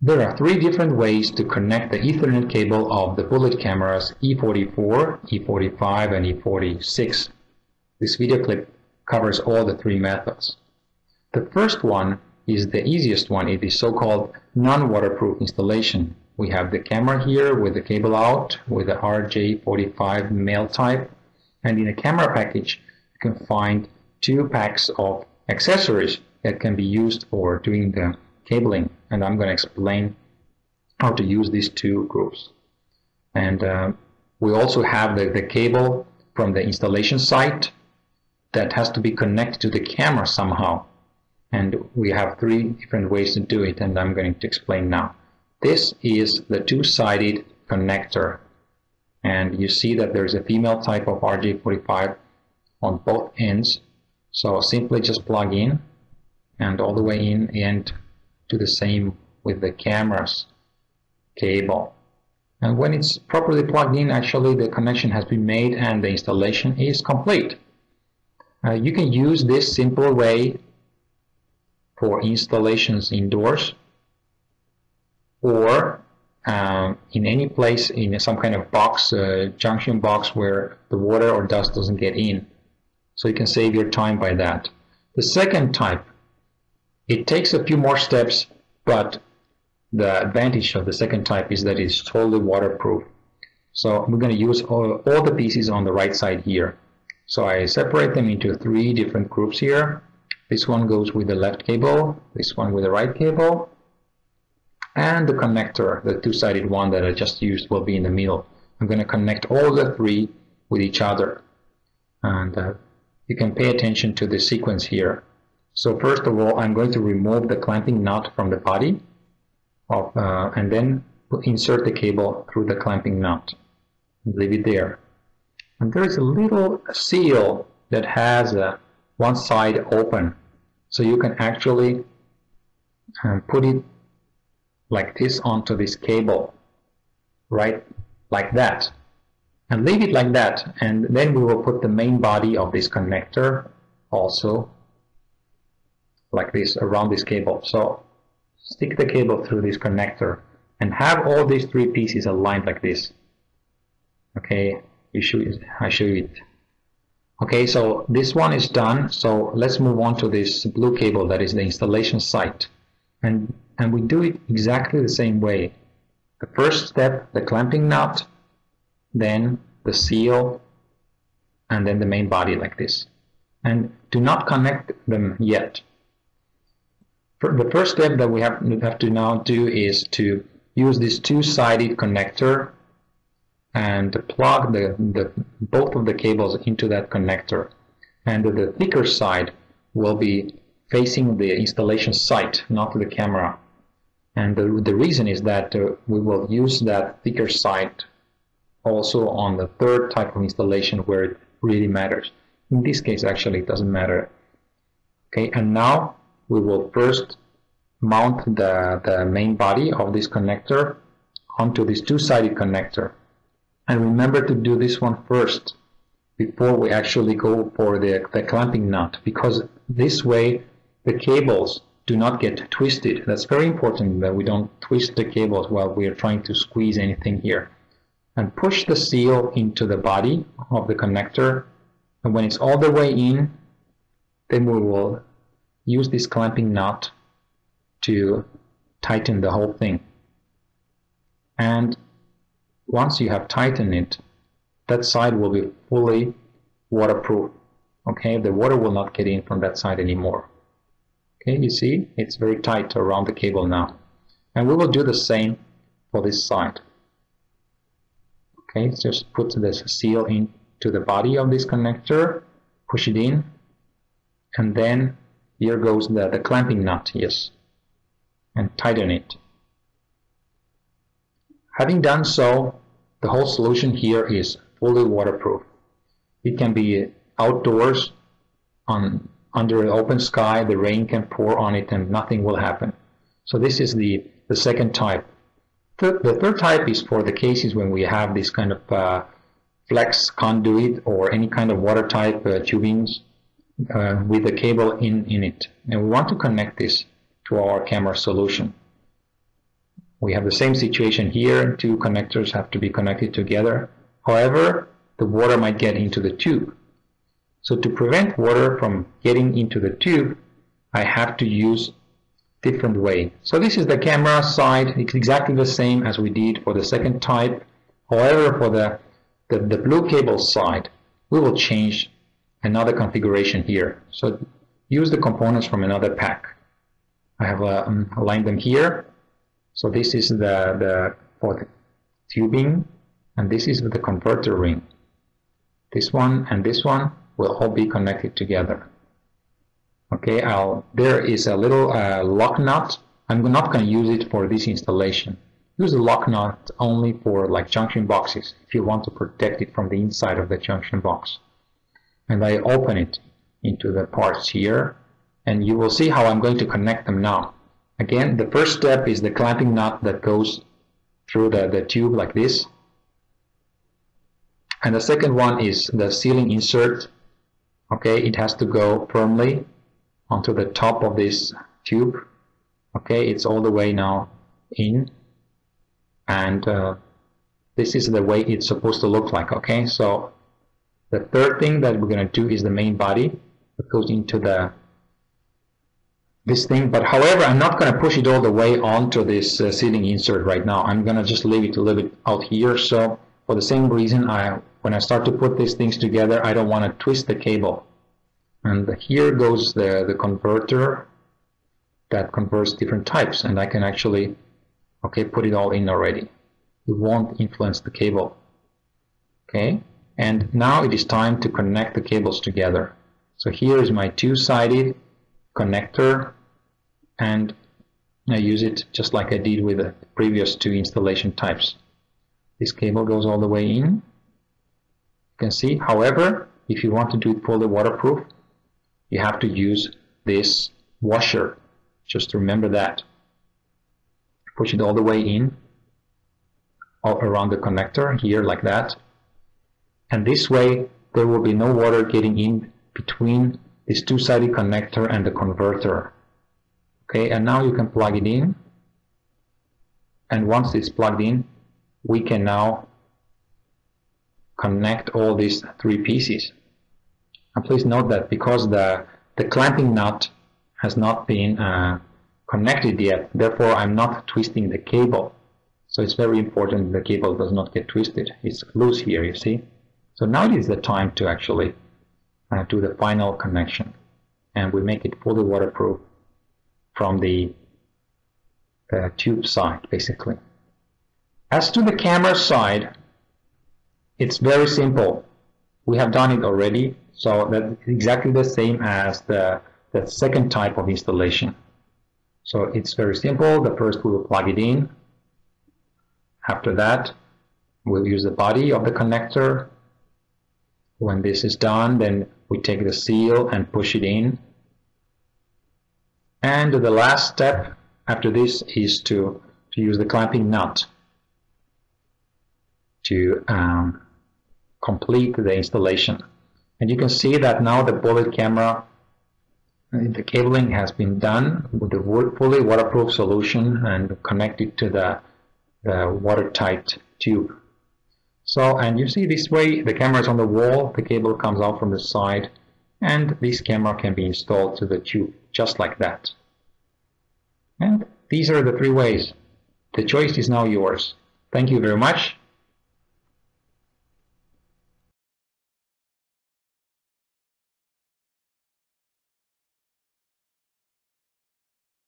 There are three different ways to connect the Ethernet cable of the bullet cameras E44, E45, and E46. This video clip covers all the three methods. The first one is the easiest one. It is so-called non-waterproof installation. We have the camera here with the cable out with the RJ45 male type, and in a camera package you can find two packs of accessories that can be used for doing the cabling, and I'm going to explain how to use these two groups. And we also have the cable from the installation site that has to be connected to the camera somehow, and we have three different ways to do it, and I'm going to explain now. This is the two-sided connector, and you see that there's a female type of RJ45 on both ends, so simply just plug in and all the way in, and do the same with the camera's cable. And when it's properly plugged in, actually the connection has been made and the installation is complete. You can use this simple way for installations indoors, or in any place in some kind of box, junction box, where the water or dust doesn't get in. So you can save your time by that. The second type, it takes a few more steps, but the advantage of the second type is that it's totally waterproof. So we're going to use all the pieces on the right side here. So I separate them into three different groups here. This one goes with the left cable, this one with the right cable, and the connector, the two-sided one that I just used, will be in the middle. I'm going to connect all the three with each other, and you can pay attention to the sequence here. So first of all, I'm going to remove the clamping nut from the body of, and then insert the cable through the clamping nut. Leave it there. And there is a little seal that has one side open, so you can actually put it like this onto this cable, right like that, and leave it like that, and then we will put the main body of this connector also like this around this cable. So stick the cable through this connector and have all these three pieces aligned like this. Okay, I show you it. Okay, so this one is done. So let's move on to this blue cable that is the installation site, and we do it exactly the same way. The first step, the clamping nut, then the seal, and then the main body like this. And do not connect them yet. The first step that we have to now do is to use this two-sided connector and plug both of the cables into that connector. And the thicker side will be facing the installation site, not the camera. And the reason is that we will use that thicker side also on the third type of installation where it really matters. In this case, actually, it doesn't matter. Okay, and now we will first mount the main body of this connector onto this two-sided connector. And remember to do this one first before we actually go for the clamping nut, because this way the cables do not get twisted. That's very important that we don't twist the cables while we are trying to squeeze anything here. And push the seal into the body of the connector, and when it's all the way in, then we will use this clamping nut to tighten the whole thing. And once you have tightened it, that side will be fully waterproof. Okay, the water will not get in from that side anymore. Okay, you see, it's very tight around the cable now. And we will do the same for this side. Okay, just put this seal into the body of this connector, push it in, and then here goes the clamping nut, yes, and tighten it. Having done so, the whole solution here is fully waterproof. It can be outdoors, under an open sky, the rain can pour on it and nothing will happen. So this is the second type. The third type is for the cases when we have this kind of flex conduit or any kind of water type tubings with the cable in it. And we want to connect this to our camera solution. We have the same situation here. Two connectors have to be connected together. However, the water might get into the tube. So to prevent water from getting into the tube, I have to use different way. So this is the camera side. It's exactly the same as we did for the second type. However, for the blue cable side, we will change another configuration here. So use the components from another pack. I have aligned them here. So this is for the tubing, and this is the converter ring. This one and this one will all be connected together. Okay, there is a little lock nut. I'm not going to use it for this installation. Use the lock nut only for like junction boxes if you want to protect it from the inside of the junction box. And I open it into the parts here, and you will see how I'm going to connect them now. Again, the first step is the clamping nut that goes through the tube like this. And the second one is the sealing insert. Okay, it has to go firmly onto the top of this tube. Okay, it's all the way now in, and this is the way it's supposed to look like. Okay, so the third thing that we're going to do is the main body that goes into this thing. But however, I'm not going to push it all the way onto this sealing insert right now. I'm going to just leave it a little bit out here. So for the same reason, when I start to put these things together, I don't want to twist the cable. And here goes the converter that converts different types, and I can actually put it all in already. It won't influence the cable. Okay, and now it is time to connect the cables together. So here is my two-sided connector, and I use it just like I did with the previous two installation types. This cable goes all the way in. You can see, however, if you want to do it fully waterproof, you have to use this washer. Just remember that. Push it all the way in, all around the connector here like that. And this way there will be no water getting in between this two-sided connector and the converter. Okay, and now you can plug it in. And once it's plugged in, we can now connect all these three pieces. And please note that because the clamping nut has not been connected yet, therefore I'm not twisting the cable. So it's very important the cable does not get twisted. It's loose here, you see. So now it is the time to actually do the final connection, and we make it fully waterproof from the tube side, basically. As to the camera side, it's very simple. We have done it already, so that's exactly the same as the second type of installation. So it's very simple. The first we will plug it in. After that, we'll use the body of the connector. When this is done, then we take the seal and push it in. And the last step after this is to use the clamping nut to complete the installation. And you can see that now the bullet camera, the cabling has been done with the fully waterproof solution and connected to the watertight tube. So, and you see this way the camera is on the wall, the cable comes out from the side, and this camera can be installed to the tube just like that. And these are the three ways. The choice is now yours. Thank you very much.